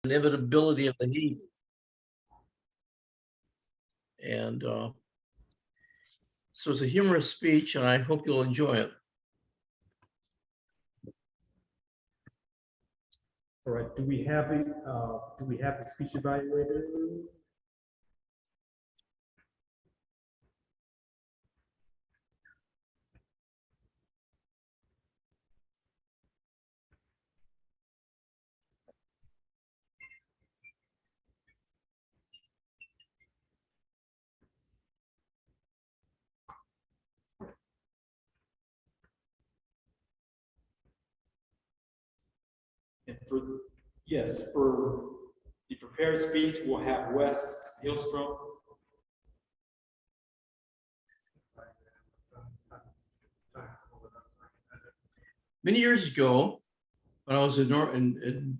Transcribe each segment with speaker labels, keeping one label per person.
Speaker 1: inevitability of the heat. And so it's a humorous speech, and I hope you'll enjoy it.
Speaker 2: All right. Do we have the speech evaluator? And for the prepared speech, we'll have Wes Hillstrom.
Speaker 1: Many years ago, when I was in northern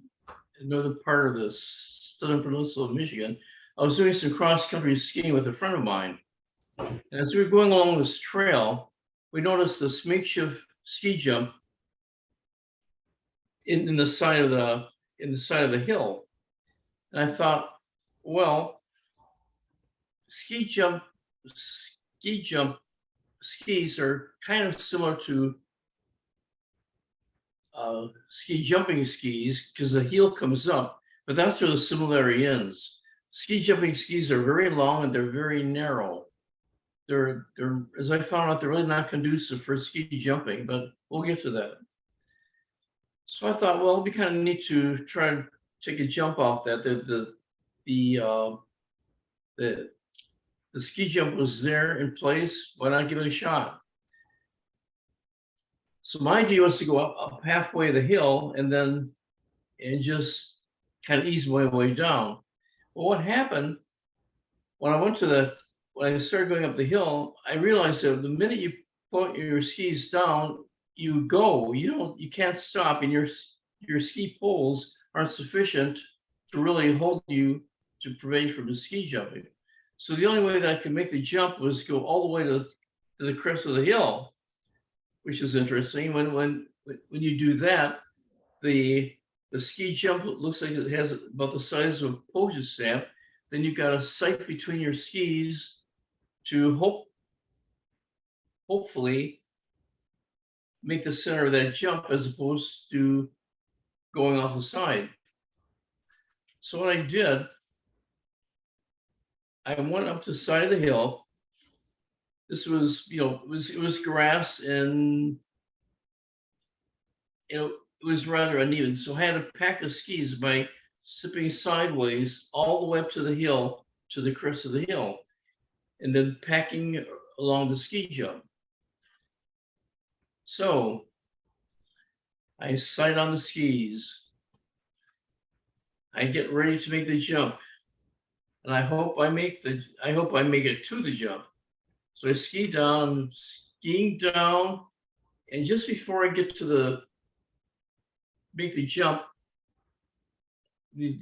Speaker 1: part of the southern peninsula of Michigan, I was doing some cross-country skiing with a friend of mine. And as we were going along this trail, we noticed this makeshift ski jump in the side of the hill. And I thought, well, ski skis are kind of similar to ski jumping skis because the heel comes up, but that's where the similarity ends. Ski jumping skis are very long and they're very narrow. They're as I found out, they're really not conducive for ski jumping, but we'll get to that. So I thought, well, it'd be kind of neat to try and take a jump off that. The ski jump was there in place. Why not give it a shot? So my idea was to go up halfway the hill and just kind of ease my way down. Well, what happened when I started going up the hill, I realized that the minute you put your skis down, you go. You can't stop, and your ski poles aren't sufficient to really hold you to prevent you from ski jumping. So the only way that I could make the jump was go all the way to the crest of the hill, which is interesting. When you do that, the ski jump looks like it has about the size of a postage stamp. Then you've got a sight between your skis to hopefully make the center of that jump as opposed to going off the side. So what I did, I went up to the side of the hill. This was, it was grass and it was rather uneven. So I had to pack the skis by sipping sideways all the way up to the hill, to the crest of the hill, and then packing along the ski jump. So I sight on the skis. I get ready to make the jump, and I hope I make it to the jump. So I skiing down, and just before I get to make the jump, the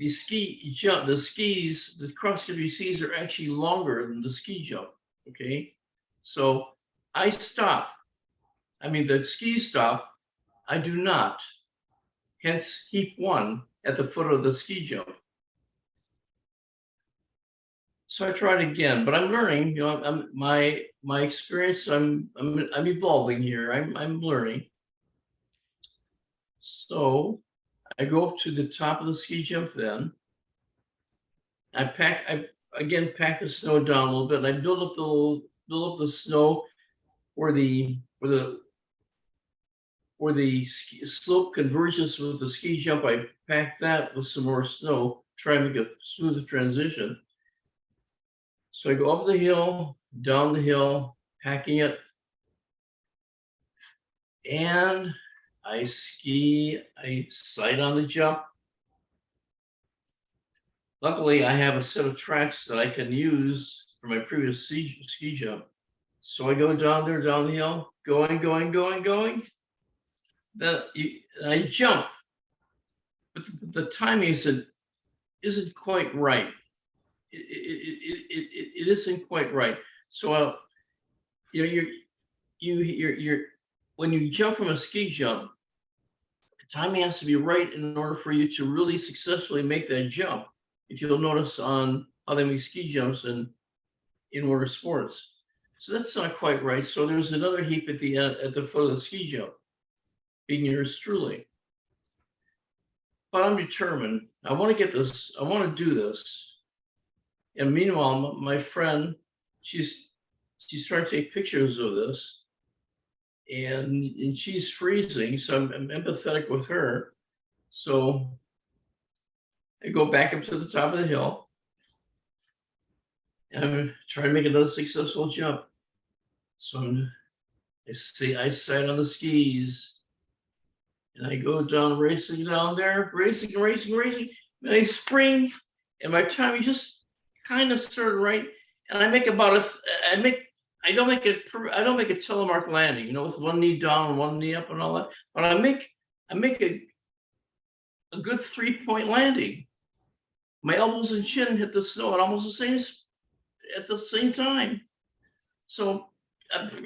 Speaker 1: cross-country skis are actually longer than the ski jump. Okay, so I stop. I mean, the skis stop. I do not. Hence, heap one at the foot of the ski jump. So I tried again, but I'm learning. My experience. I'm evolving here. I'm learning. So I go up to the top of the ski jump. Then I again pack the snow down a little bit, and I build up the snow where the slope converges with the ski jump. I pack that with some more snow, try and make a smoother transition. So I go up the hill, down the hill, packing it, and I sight on the jump. Luckily, I have a set of tracks that I can use for my previous ski jump. So I go down the hill, going. Then I jump, but the timing isn't quite right. It isn't quite right. So you're when you jump from a ski jump, timing has to be right in order for you to really successfully make that jump. If you'll notice on how they make ski jumps in water sports. So that's not quite right. So there's another heap at the end, at the foot of the ski jump, being yours truly. But I'm determined. I want to get this. I want to do this. And meanwhile, my friend, she's trying to take pictures of this, and she's freezing. So I'm empathetic with her. So I go back up to the top of the hill, and I'm trying to make another successful jump. So I sight on the skis, and I go down, racing down there, racing, and I spring, and my timing just kind of started right, and I make about I don't make a telemark landing, you know, with one knee down and one knee up and all that, but I make a good 3-point landing. My elbows and chin hit the snow at almost at the same time. So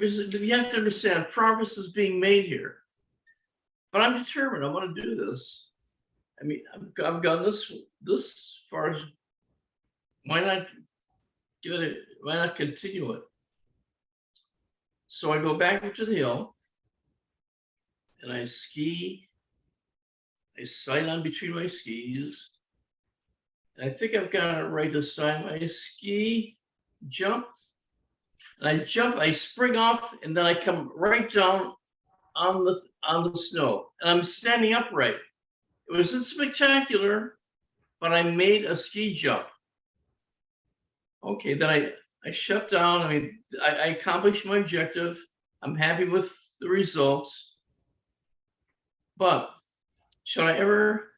Speaker 1: you have to understand, progress is being made here. But I'm determined. I want to do this. I mean, I've gone this far. Why not give it? Why not continue it? So I go back up to the hill, and I ski. I sight on between my skis. And I think I've got it right this time. I ski, jump, and I jump. I spring off, and then I come right down on the snow, and I'm standing upright. It wasn't spectacular, but I made a ski jump. Okay, then I shut down. I mean, I accomplished my objective. I'm happy with the results. But should I ever?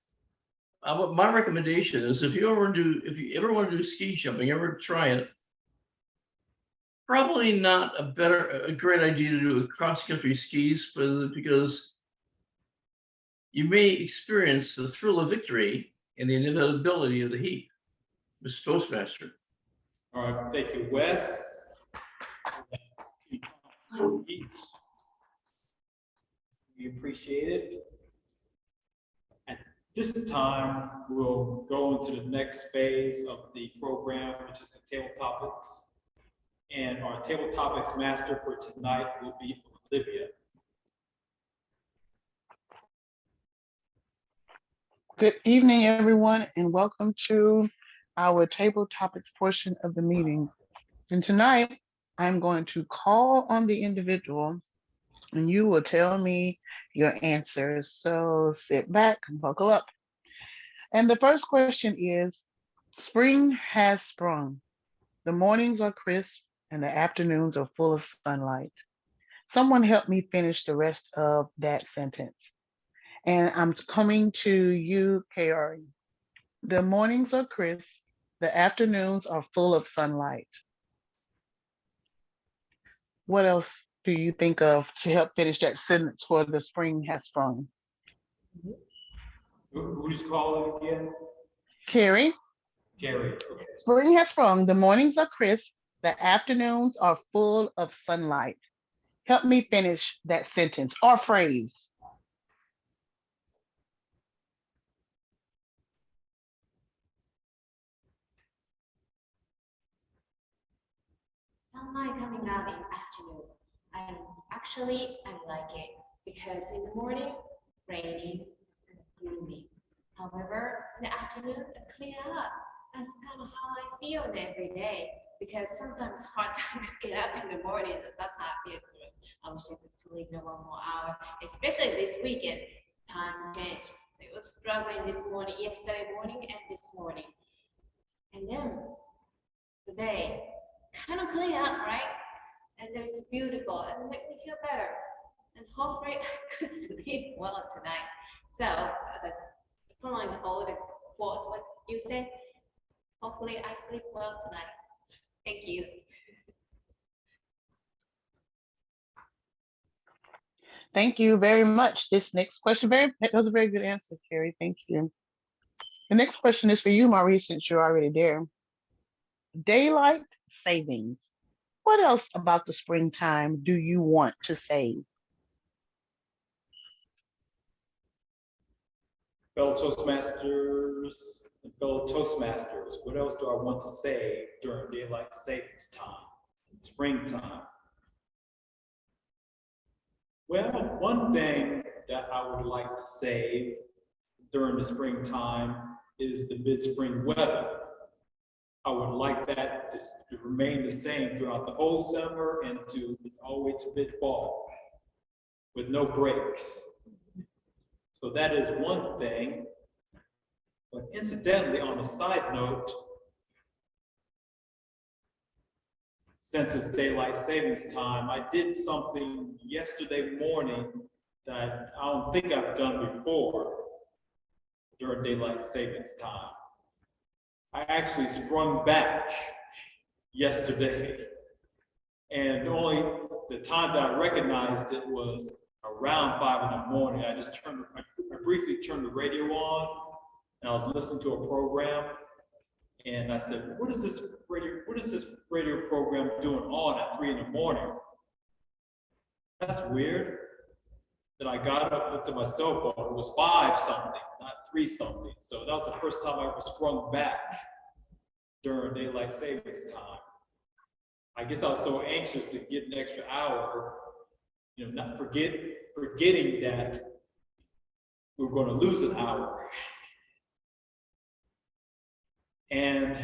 Speaker 1: My recommendation is, if you ever want to do ski jumping, ever try it. Probably not a great idea to do cross country skis, but because you may experience the thrill of victory and the inevitability of the heat. Mr. Toastmaster.
Speaker 2: All right, thank you, Wes. We appreciate it. At this time, we'll go into the next phase of the program, which is the table topics. And our table topics master for tonight will be Olivia.
Speaker 3: Good evening, everyone, and welcome to our table topics portion of the meeting. And tonight, I'm going to call on the individual, and you will tell me your answers. So sit back and buckle up. And the first question is, spring has sprung. The mornings are crisp and the afternoons are full of sunlight. Someone help me finish the rest of that sentence. And I'm coming to you, Kari. The mornings are crisp, the afternoons are full of sunlight. What else do you think of to help finish that sentence for the spring has sprung?
Speaker 2: Who's calling again?
Speaker 3: Kari.
Speaker 2: Gary.
Speaker 3: Spring has sprung, the mornings are crisp, the afternoons are full of sunlight. Help me finish that sentence or phrase.
Speaker 4: Sunlight coming out in the afternoon. I like it because in the morning, raining and gloomy. However, in the afternoon, it clear up. That's kind of how I feel every day because sometimes it's hard time to get up in the morning. That's how I feel. I wish I could sleep one more hour, especially this weekend. Time changed. So I was struggling this morning, yesterday morning and this morning. And then today, kind of clean up, right? And then it's beautiful and make me feel better. And hopefully I could sleep well tonight. So following all the quotes, what you said, hopefully I sleep well tonight. Thank you.
Speaker 3: Thank you very much. This next question, that was a very good answer, Kari. Thank you. The next question is for you, Maurice, since you're already there. Daylight savings. What else about the springtime do you want to save?
Speaker 2: Fellow Toastmasters and fellow Toastmasters, what else do I want to say during daylight savings time, springtime? Well, one thing that I would like to say during the springtime is the mid-spring weather. I would like that to remain the same throughout the whole summer and to all the way to mid-fall with no breaks. So that is one thing. But incidentally, on a side note, since it's daylight savings time, I did something yesterday morning that I don't think I've done before during daylight savings time. I actually sprung back yesterday, and only the time that I recognized it was around 5 in the morning. I briefly turned the radio on, and I was listening to a program, and I said, what is this radio program doing on at 3 in the morning? That's weird. Then I got up, looked at my cell phone, it was 5 something, not 3 something. So that was the first time I ever sprung back during daylight savings time. I guess I was so anxious to get an extra hour, not forgetting that we were going to lose an hour. And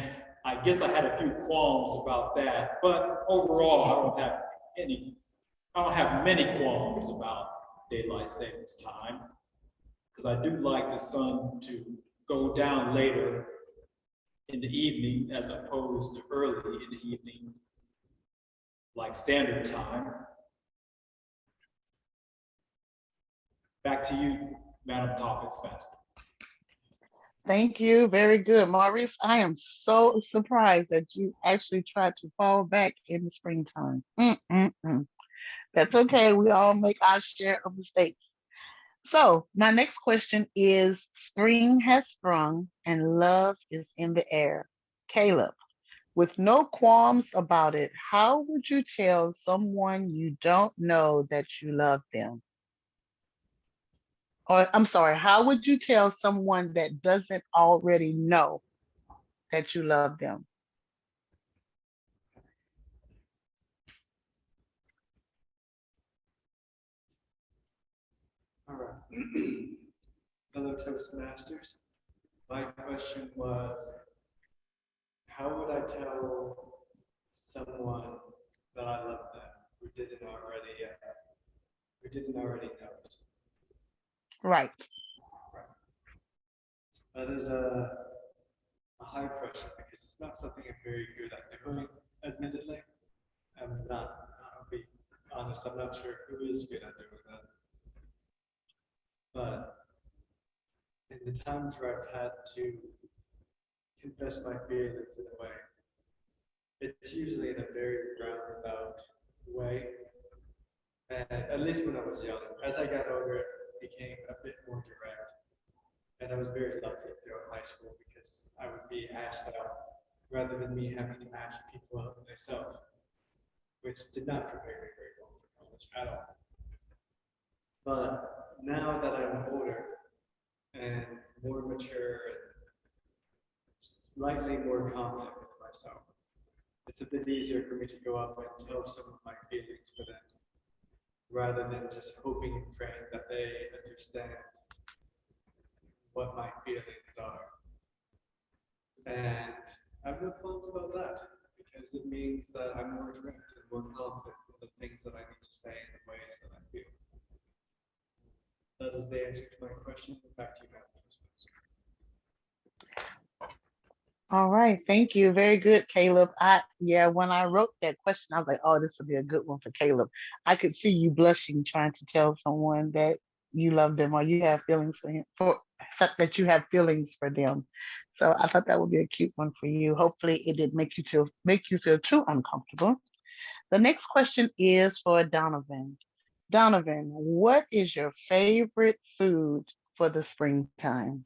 Speaker 2: I guess I had a few qualms about that, but overall, I don't have many qualms about daylight savings time, because I do like the sun to go down later in the evening as opposed to early in the evening, like standard time. Back to you, Madam Topics Master.
Speaker 3: Thank you. Very good. Maurice, I am so surprised that you actually tried to fall back in the springtime. That's okay. We all make our share of mistakes. So my next question is, spring has sprung and love is in the air. Caleb, with no qualms about it, how would you tell someone you don't know that you love them? Or I'm sorry, how would you tell someone that doesn't already know that you love them?
Speaker 5: All right. Fellow Toastmasters, my question was, how would I tell someone that I love them who didn't already know it?
Speaker 3: Right.
Speaker 5: That is a high question because it's not something I'm very good at doing, admittedly. I'll be honest, I'm not sure who is good at doing that. But in the times where I've had to confess my feelings in a way, it's usually in a very roundabout way. And at least when I was young, as I got older, it became a bit more direct. And I was very lucky throughout high school because I would be asked out rather than me having to ask people out myself, which did not prepare me very well for college at all. But now that I'm older and more mature and slightly more confident with myself, it's a bit easier for me to go up and tell some of my feelings for them, rather than just hoping and praying that they understand what my feelings are. And I have no qualms about that, because it means that I'm more direct and more confident in the things that I need to say and the ways that I feel. That is the answer to my question. Back to you, Madam Toastmaster.
Speaker 3: All right, thank you. Very good, Caleb. When I wrote that question, I was like, oh, this will be a good one for Caleb. I could see you blushing trying to tell someone that you love them or you have feelings for him, that you have feelings for them. So I thought that would be a cute one for you. Hopefully it didn't make you feel too uncomfortable. The next question is for Donovan. Donovan, what is your favorite food for the springtime?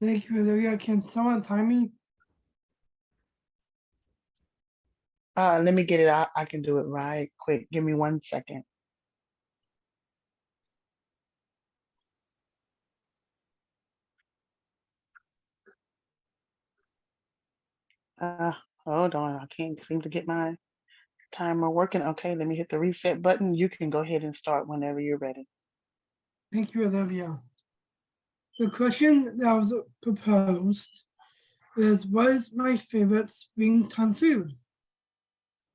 Speaker 6: Thank you, Olivia. Can someone time me?
Speaker 3: Let me get it out. I can do it right quick. Give me 1 second. Uh, hold on, I can't seem to get my timer working. Okay, let me hit the reset button. You can go ahead and start whenever you're ready.
Speaker 6: Thank you, Olivia. The question that was proposed is, what is my favorite springtime food?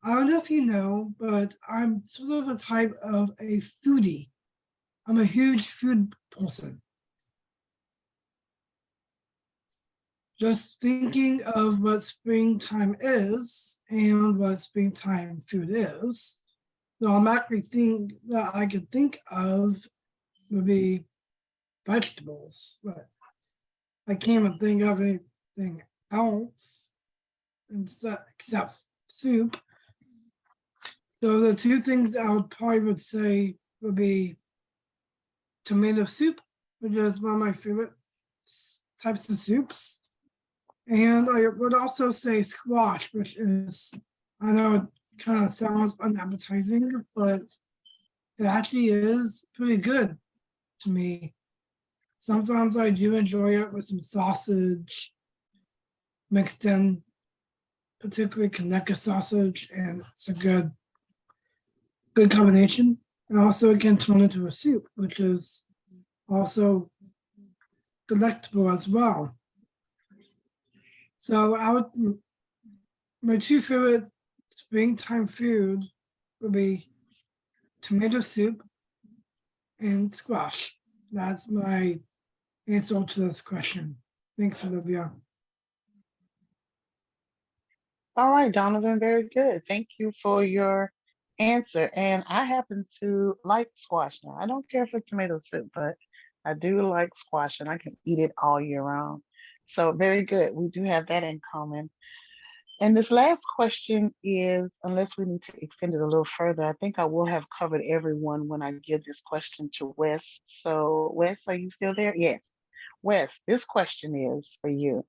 Speaker 6: I don't know if you know, but I'm sort of a type of a foodie. I'm a huge food person. Just thinking of what springtime is and what springtime food is, the automatic thing that I could think of would be vegetables, but I can't even think of anything else except soup. So the two things I would say would be tomato soup, which is one of my favorite types of soups. And I would also say squash, which is, I know it kind of sounds unappetizing, but it actually is pretty good to me. Sometimes I do enjoy it with some sausage mixed in, particularly Kaneka sausage, and it's a good combination. And also it can turn into a soup, which is also delectable as well. So my two favorite springtime food would be tomato soup and squash. That's my answer to this question. Thanks, Olivia.
Speaker 3: All right, Donovan, very good. Thank you for your answer. And I happen to like squash now. I don't care for tomato soup, but I do like squash and I can eat it all year round. So very good. We do have that in common. And this last question is, unless we need to extend it a little further, I think I will have covered everyone when I give this question to Wes. So Wes, are you still there? Yes. Wes, this question is for you.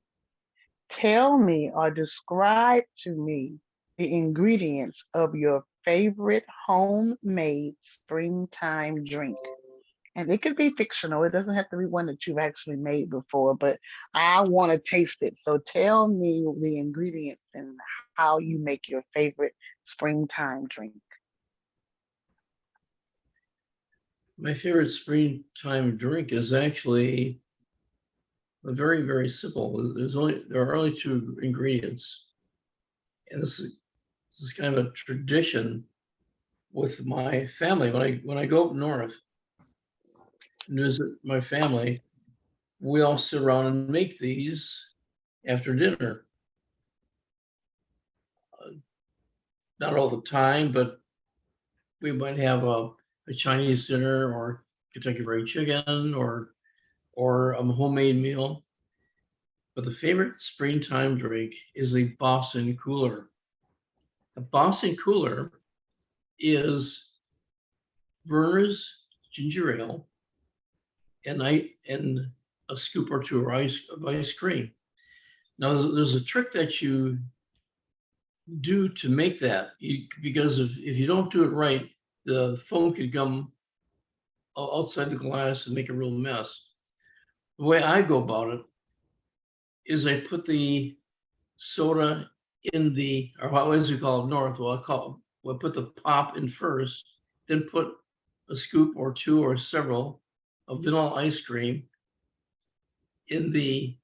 Speaker 3: Tell me or describe to me the ingredients of your favorite homemade springtime drink. And it could be fictional. It doesn't have to be one that you've actually made before, but I want to taste it. So tell me the ingredients and how you make your favorite springtime drink.
Speaker 1: My favorite springtime drink is actually very, very simple. There are only two ingredients. And this is kind of a tradition with my family. When I go up north and visit my family, we all sit around and make these after dinner. Not all the time, but we might have a Chinese dinner or Kentucky Fried Chicken or a homemade meal. But the favorite springtime drink is a Boston Cooler. A Boston Cooler is Verner's ginger ale and a scoop or two of ice cream. Now there's a trick that you do to make that, because if you don't do it right, the foam could come outside the glass and make a real mess. The way I go about it is I put the soda in or what as we call it north, we'll put the pop in first, then put a scoop or two or several of vanilla ice cream in the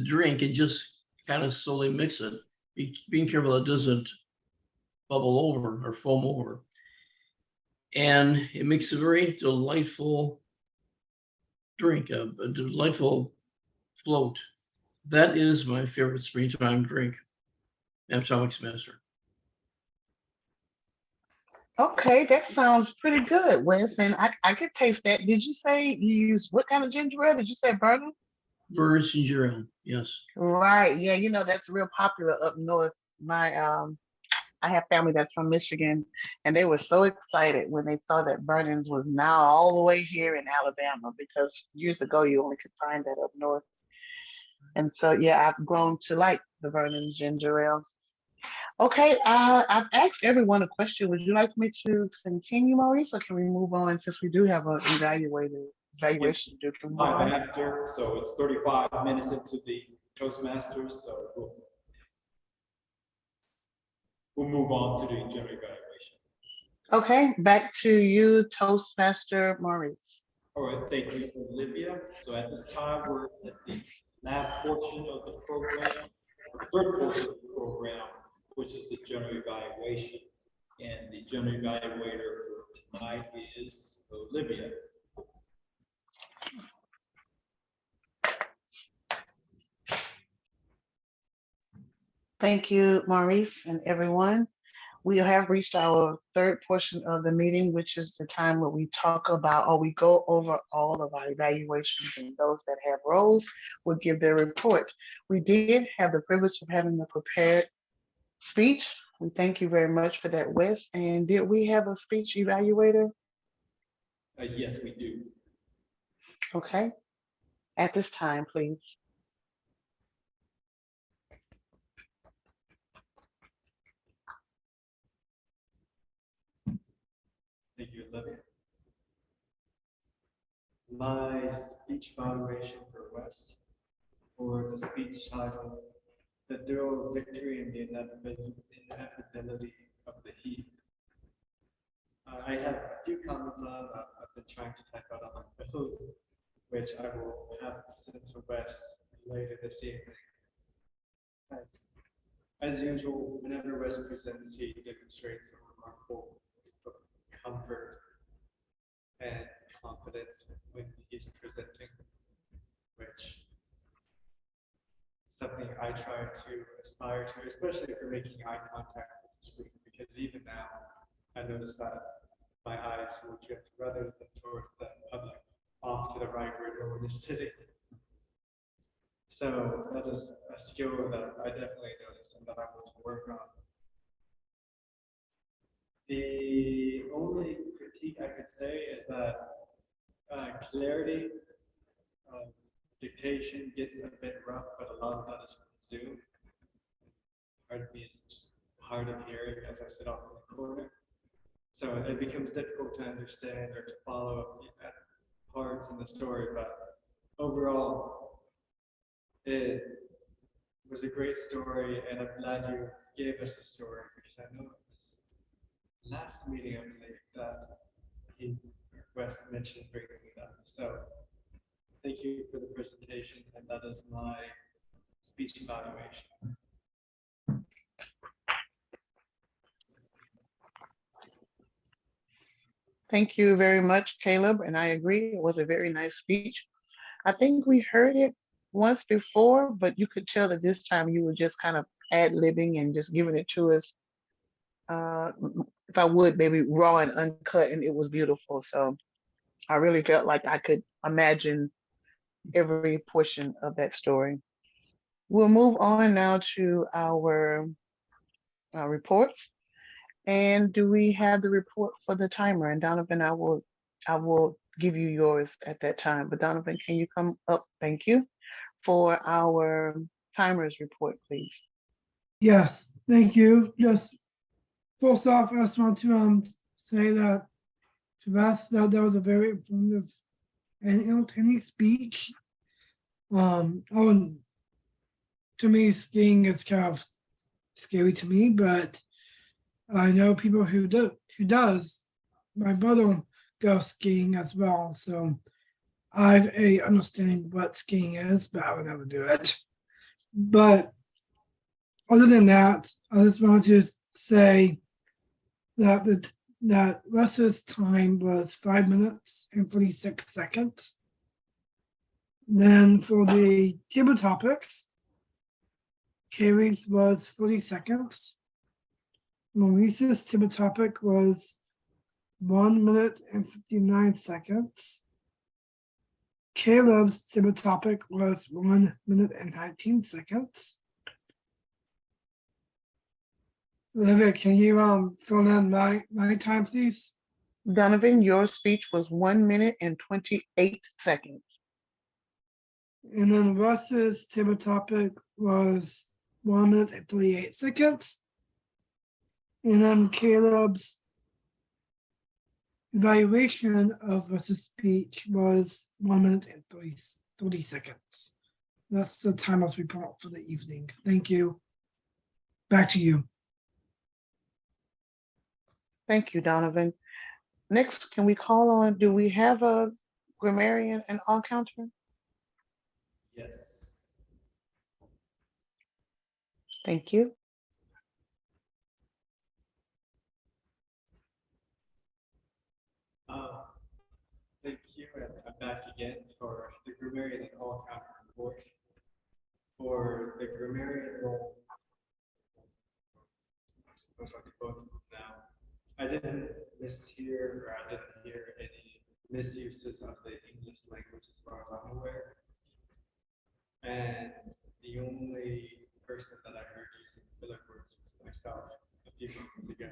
Speaker 1: drink and just kind of slowly mix it, being careful it doesn't bubble over or foam over. And it makes a very delightful drink, a delightful float. That is my favorite springtime drink, Atomic Master.
Speaker 3: Okay, that sounds pretty good, Wes. And I could taste that. Did you say you use what kind of ginger ale? Did you say bourbon?
Speaker 1: Verner's ginger ale, yes.
Speaker 3: Right. Yeah, that's real popular up north. I have family that's from Michigan, and they were so excited when they saw that Vernon's was now all the way here in Alabama, because years ago you only could find that up north. And so, yeah, I've grown to like the Vernon's ginger ale. Okay, I've asked everyone a question. Would you like me to continue, Maurice, or can we move on since we do have an evaluation to do? Can we move
Speaker 2: Live
Speaker 3: on?
Speaker 2: after, so it's 35 minutes into the Toastmasters, so we'll move on to the general evaluation.
Speaker 3: Okay, back to you, Toastmaster Maurice.
Speaker 2: All right, thank you, Olivia. So at this time, we're at the last portion of the program, the third portion of the program, which is the general evaluation. And the general evaluator for tonight is Olivia.
Speaker 3: Thank you, Maurice, and everyone. We have reached our third portion of the meeting, which is the time where we talk about or we go over all of our evaluations, and those that have roles will give their report. We did have the privilege of having a prepared speech. We thank you very much for that, Wes. And did we have a speech evaluator?
Speaker 2: Yes, we do.
Speaker 3: Okay. At this time, please.
Speaker 2: Thank you, Olivia.
Speaker 5: My speech evaluation for Wes, for the speech title, "The Thrill of Victory and the Inevitability of the Heat." I have a few comments on. I've been trying to type out on my phone, which I will have sent to Wes later this evening. As usual, whenever Wes presents, he demonstrates a remarkable comfort and confidence when he's presenting, which is something I try to aspire to, especially if you're making eye contact with the screen, because even now, I notice that my eyes will drift rather than towards the public, off to the right where no one is sitting. So that is a skill that I definitely notice and that I want to work on. The only critique I could say is that clarity of dictation gets a bit rough, but a lot of that is from Zoom. Part of me is just hard of hearing as I sit off in the corner. So it becomes difficult to understand or to follow parts in the story, but overall, it was a great story, and I'm glad you gave us the story, because I know it was last meeting, I believe, that Wes mentioned bringing it up. So thank you for the presentation, and that is my speech evaluation.
Speaker 3: Thank you very much, Caleb. And I agree, it was a very nice speech. I think we heard it once before, but you could tell that this time you were just kind of ad-libbing and just giving it to us. If I would, maybe raw and uncut, and it was beautiful. So I really felt like I could imagine every portion of that story. We'll move on now to our reports. And do we have the report for the timer? And Donovan, I will give you yours at that time. But Donovan, can you come up? Thank you for our timers report, please.
Speaker 6: Yes, thank you. Just first off, I just want to say that to us that was a very informative and entertaining speech. To me, skiing is kind of scary to me, but I know people who does. My brother goes skiing as well, so I have a understanding what skiing is, but I would never do it. But other than that, I just wanted to say that that Russ's time was 5 minutes and 46 seconds. Then for the table topics, Carrie's was 40 seconds. Maurice's table topic was 1 minute and 59 seconds. Caleb's table topic was 1 minute and 19 seconds. Olivia, can you fill in my time, please?
Speaker 3: Donovan, your speech was 1 minute and 28 seconds.
Speaker 6: And then Russ's table topic was 1 minute and 38 seconds. And then Caleb's evaluation of Russ's speech was 1 minute and 30 seconds. That's the time I'll be put up for the evening. Thank you. Back to you.
Speaker 3: Thank you, Donovan. Next, can we call on, do we have a grammarian and all counter?
Speaker 2: Yes.
Speaker 3: Thank you.
Speaker 5: Thank you, and I'm back again for the grammarian and all counter report. For the grammarian role, I suppose I could both now. I didn't mishear, or I didn't hear any misuses of the English language as far as I'm aware. And the only person that I heard using filler words was myself a few moments ago.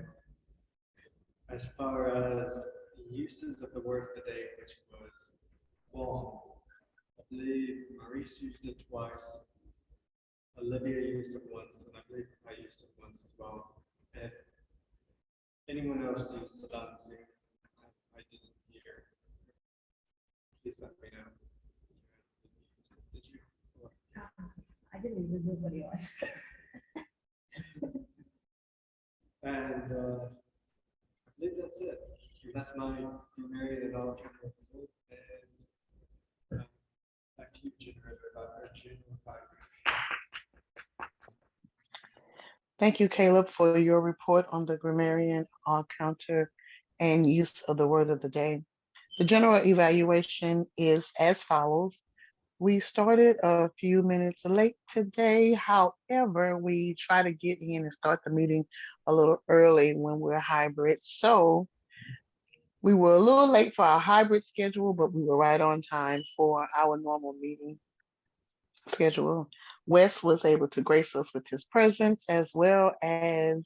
Speaker 5: As far as the uses of the word of the day, which was qualm, I believe Maurice used it twice, Olivia used it once, and I believe I used it once as well. If anyone else used it on Zoom, I didn't hear. Please let me know. Did you? Or-
Speaker 7: I didn't even know what it was.
Speaker 5: And I believe that's it. That's my grammarian and all counter report. And back to you, generator, or general fiber.
Speaker 3: Thank you, Caleb, for your report on the grammarian, all counter, and use of the word of the day. The general evaluation is as follows. We started a few minutes late today. However, we try to get in and start the meeting a little early when we're hybrid. So we were a little late for our hybrid schedule, but we were right on time for our normal meeting schedule. Wes was able to grace us with his presence as well as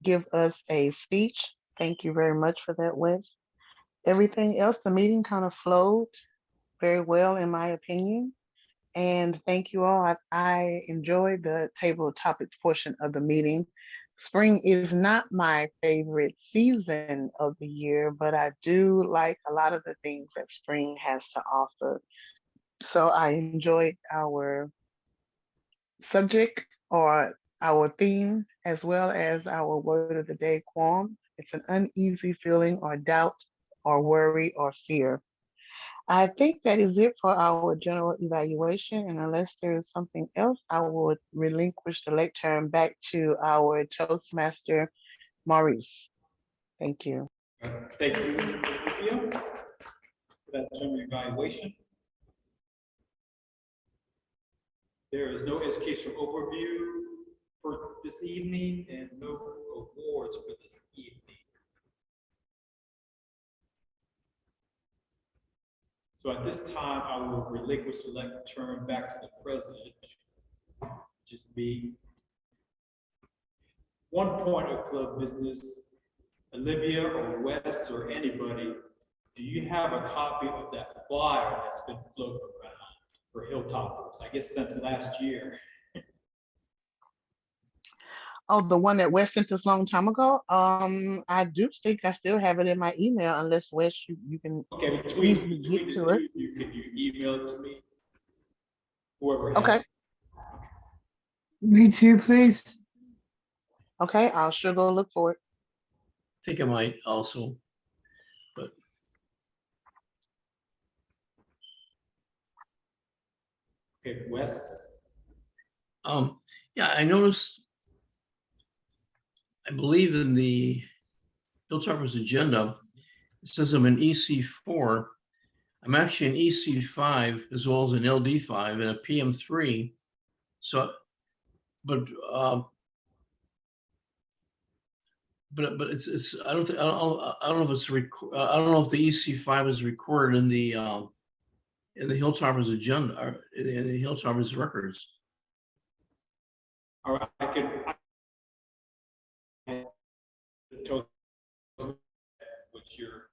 Speaker 3: give us a speech. Thank you very much for that, Wes. Everything else, the meeting kind of flowed very well, in my opinion. And thank you all. I enjoyed the table of topics portion of the meeting. Spring is not my favorite season of the year, but I do like a lot of the things that spring has to offer. So I enjoyed our subject or our theme, as well as our word of the day, qualm. It's an uneasy feeling or doubt or worry or fear. I think that is it for our general evaluation. And unless there's something else, I would relinquish the lectern back to our Toastmaster, Maurice. Thank you.
Speaker 2: Thank you, Olivia, for that general evaluation. There is no educational overview for this evening and no awards for this evening. So at this time, I will relinquish the lectern back to the president, just me. One point of club business, Olivia or Wes or anybody, do you have a copy of that flyer that's been floating around for Hilltoppers? I guess since last year.
Speaker 3: Oh, the one that Wes sent us a long time ago. I do think I still have it in my email, unless Wes, you can
Speaker 2: Okay,
Speaker 3: easily
Speaker 2: between
Speaker 3: get
Speaker 2: the
Speaker 3: to it.
Speaker 2: two, can you email it to me? Whoever has.
Speaker 3: Okay.
Speaker 2: it.
Speaker 6: Me too, please.
Speaker 3: Okay, I'll sure go look for it.
Speaker 1: I think I might also, but
Speaker 2: Okay, Wes.
Speaker 1: yeah, I noticed, I believe in the Hilltoppers agenda, it says I'm an EC4. I'm actually an EC5 as well as an LD5 and a PM3. So, but it's I don't think I don't know if it's I don't know if the EC5 is recorded in the Hilltoppers agenda or in the Hilltoppers records.
Speaker 2: All right, I can. What's your?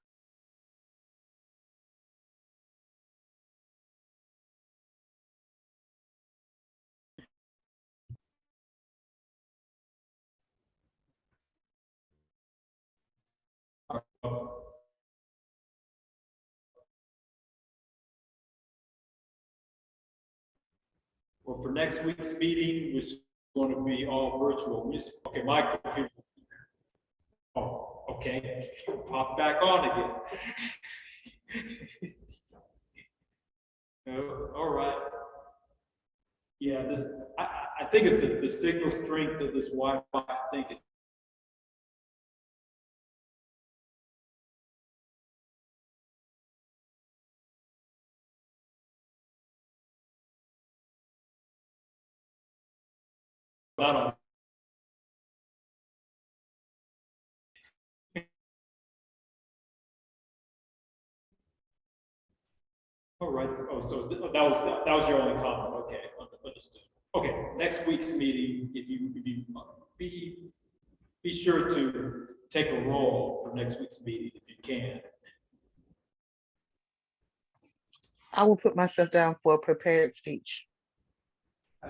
Speaker 2: Well, for next week's meeting, which is going to be all virtual, okay, my computer. Oh, okay, pop back on again. No, all right. Yeah, I think it's the signal strength of this Wi-Fi. I think it's not on. All right. Oh, so that was your only comment. Okay, understood. Okay, next week's meeting, if you be sure to take a roll for next week's meeting if you can.
Speaker 3: I will put myself down for a prepared speech.
Speaker 5: Oh,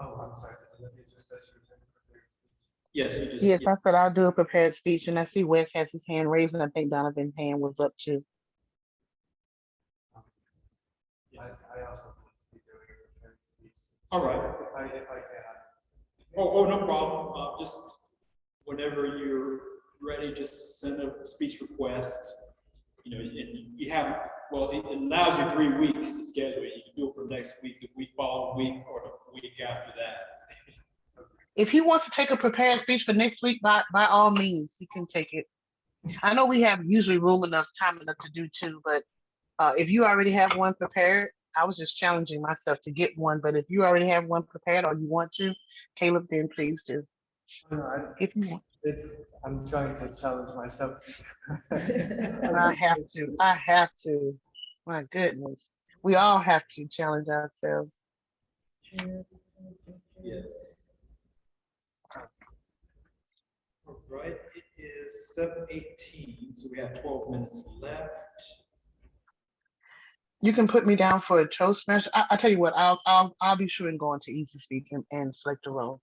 Speaker 5: I'm sorry. Olivia just said she was going to prepare a speech.
Speaker 2: Yes, you just.
Speaker 3: Yes, I said I'll do a prepared speech, and I see Wes has his hand raised, and I think Donovan's hand was up too.
Speaker 2: Yes.
Speaker 5: I also want to be doing a prepared speech.
Speaker 2: All right.
Speaker 5: If I can.
Speaker 2: Oh, no problem. Just whenever you're ready, just send a speech request. You know, and you have, well, it allows you 3 weeks to schedule it. You can do it for next week, the week following week, or the week after that.
Speaker 3: If he wants to take a prepared speech for next week, by all means, he can take it. I know we have usually time enough to do two, but if you already have one prepared, I was just challenging myself to get one. But if you already have one prepared or you want to, Caleb, then please do.
Speaker 5: No,
Speaker 3: If you want.
Speaker 5: I'm trying to challenge myself.
Speaker 3: And I have to. My goodness. We all have to challenge ourselves.
Speaker 2: Yes. All right, it is 7:18, so we have 12 minutes left.
Speaker 3: You can put me down for a Toastmaster. I tell you what, I'll be sure and go into Easy Speak and select a role.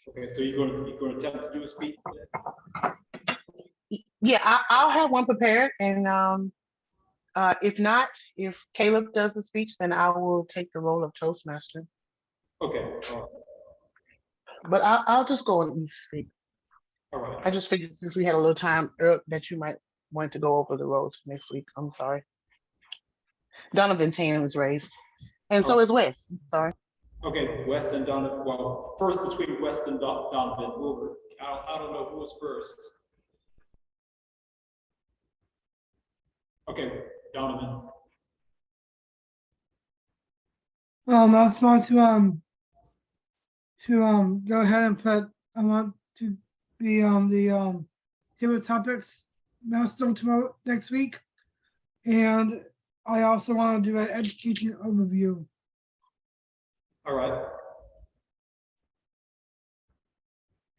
Speaker 2: Okay, so you're going to attempt to do a speech?
Speaker 3: Yeah, I'll have one prepared, and if not, if Caleb does the speech, then I will take the role of Toastmaster.
Speaker 2: Okay, all right.
Speaker 3: But I'll just go on Easy Speak.
Speaker 2: All right.
Speaker 3: I just figured since we had a little time that you might want to go over the roles for next week. I'm sorry. Donovan's hand was raised, and so is Wes. I'm sorry.
Speaker 2: Okay, Wes and Donovan. Well, first between Wes and Donovan. I don't know who was first. Okay, Donovan.
Speaker 6: I just want to go ahead and put, I want to be on the table topics master tomorrow next week. And I also want to do an education overview.
Speaker 2: All right.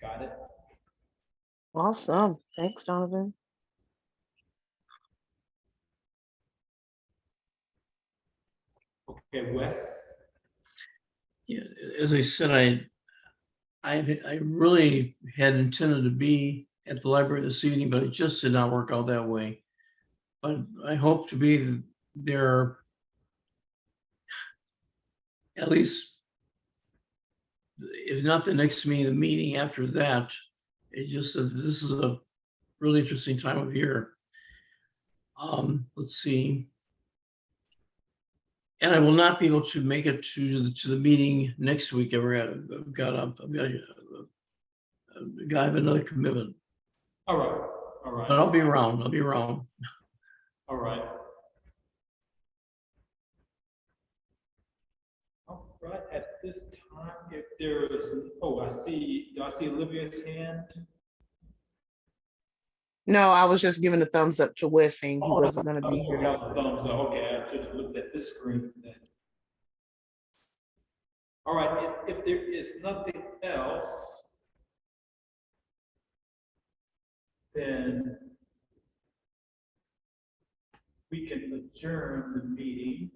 Speaker 2: Got it.
Speaker 3: Awesome. Thanks, Donovan.
Speaker 2: Okay, Wes.
Speaker 1: Yeah, as I said, I really had intended to be at the library this evening, but it just did not work out that way. But I hope to be there at least, if not the next meeting, the meeting after that. It just says this is a really interesting time of year. Let's see. And I will not be able to make it to the meeting next week. I have another commitment.
Speaker 2: All right. All right.
Speaker 1: But I'll be around. I'll be around.
Speaker 2: All right. All right. At this time, if there is, oh, do I see Olivia's hand?
Speaker 3: No, I was just giving a thumbs up to Wes saying he wasn't going to be
Speaker 2: Oh,
Speaker 3: here.
Speaker 2: that was a thumbs up. Okay, I should have looked at this screen then. All right, if there is nothing else, then we can adjourn the meeting.